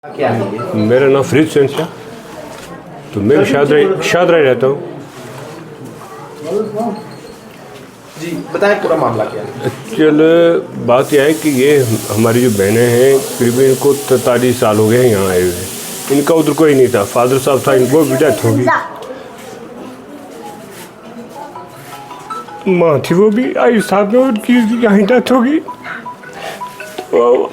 क्या है ये? मेरा नाम फरीद सेंसा, तो मैं शादरा रहता हूँ। जी बताएं पूरा मामला क्या है। एक्चुअल बात यह है कि ये हमारी जो बहनें हैं करीबन इनको 43 साल हो गए हैं यहाँ आए हुए। इनका उधर कोई नहीं था, फादर साहब था, इनको भी डेथ होगी। माँ थी वो भी आई साथ में, उनकी यहाँ डेथ होगी। तो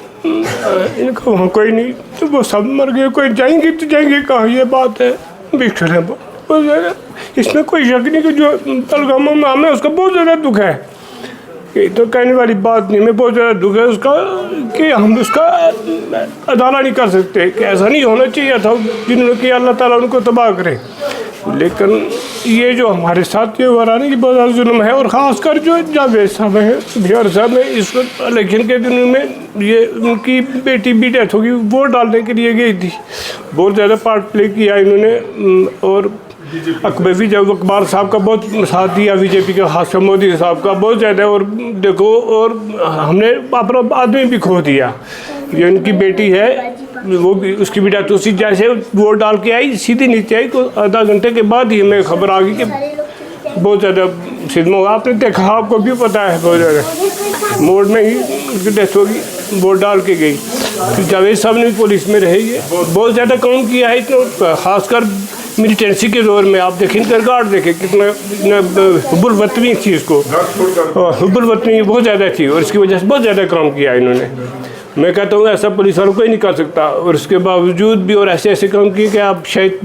इनका वहाँ कोई नहीं, तो वो सब मर गए। कोई जाएंगे तो जाएंगे कहाँ, ये बात है। बिखर है बहुत ज़्यादा, इसमें कोई शक नहीं कि जो पहलगाम में हमें उसका बहुत ज़्यादा दुख है। ये तो कहने वाली बात नहीं, हमें बहुत ज़्यादा दुख है उसका कि हम उसका अदाला नहीं कर सकते कि ऐसा नहीं होना चाहिए था जिन्होंने कि अल्लाह ताला उनको तबाह करे। लेकिन ये जो हमारे साथ ये हो रहा है ना, ये बहुत ज़्यादा जुल्म है। और ख़ासकर जो जावेद साहब हैं, बिहार साहब हैं, इस वक्त इलेक्शन के दिनों में ये उनकी बेटी भी डेथ होगी, वोट डालने के लिए गई थी। बहुत ज़्यादा पार्ट प्ले किया इन्होंने। और अकबरी जब अकबर साहब का बहुत साथ दिया, बीजेपी के खासकर मोदी साहब का बहुत ज़्यादा। और देखो, और हमने अपना आदमी भी खो दिया। ये उनकी बेटी है, वो भी उसकी बेटा तो उसी जैसे वोट डाल के आई, सीधी नीचे आई, तो आधा घंटे के बाद ही हमें खबर आ गई कि बहुत ज़्यादा सिदमा हुआ। आपने देखा, आपको भी पता है, बहुत ज़्यादा मोड़ में ही उसकी डेथ होगी, वोट डाल के गई। फिर जावेद साहब ने भी पुलिस में रहे, ये बहुत ज़्यादा काम किया है। तो खासकर मिलिटेंसी के दौर में आप देखें, इनका गार्ड देखें कितना हुब्बुल वतनी थी, इसको हुब्बुल वतनी बहुत ज़्यादा थी, और इसकी वजह से बहुत ज़्यादा काम किया इन्होंने। मैं कहता हूँ ऐसा पुलिस वालों कोई नहीं कर सकता। और उसके बावजूद भी और ऐसे ऐसे काम किए कि आप शायद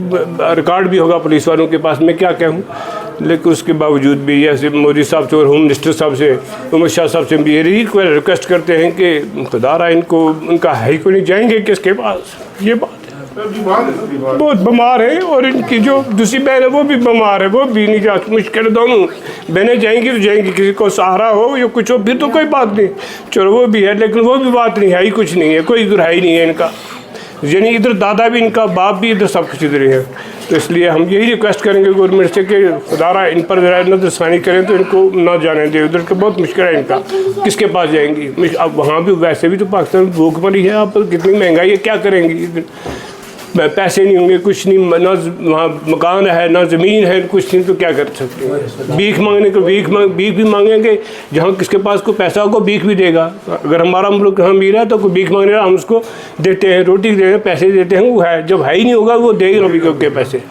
रिकॉर्ड भी होगा पुलिस वालों के पास, मैं क्या कहूँ। लेकिन उसके बावजूद भी ऐसे मोदी साहब से और होम मिनिस्टर साहब से, अमित शाह साहब से भी यही रिक्वेस्ट करते हैं कि खुदारा इनको, उनका है को नहीं जाएंगे किसके पास। ये बात बहुत बीमार है। और इनकी जो दूसरी बहन है वो भी बीमार है, वो भी नहीं जा, मुश्किल। दोनों बहनें जाएंगी तो जाएंगी, किसी को सहारा हो या कुछ हो फिर तो कोई बात नहीं, चलो वो भी है। लेकिन वो भी बात नहीं है, ही कुछ नहीं है, कोई इधर है ही नहीं है इनका। यानी इधर दादा भी, इनका बाप भी, इधर सब कुछ इधर ही है। तो इसलिए हम यही रिक्वेस्ट करेंगे गवर्नमेंट से कि खुदारा इन पर नजरसानी करें, तो इनको ना जाने दें उधर का। बहुत मुश्किल है इनका, किसके पास जाएंगी। अब वहाँ भी वैसे भी तो पाकिस्तान भूख मरी है, आप कितनी महंगाई है, क्या करेंगी। पैसे नहीं होंगे, कुछ नहीं, ना वहाँ मकान है, ना ज़मीन है, कुछ नहीं, तो क्या कर सकते हैं। भीख मांगने को भीख भी मांगेंगे, जहाँ किसके पास को पैसा होगा भीख भी देगा। अगर हमारा मुल्क अमीर है तो कोई भीख मांगने हम उसको देते हैं, रोटी देते हैं, पैसे देते हैं, वो है। जब है ही नहीं होगा वो देगा भीख के पैसे।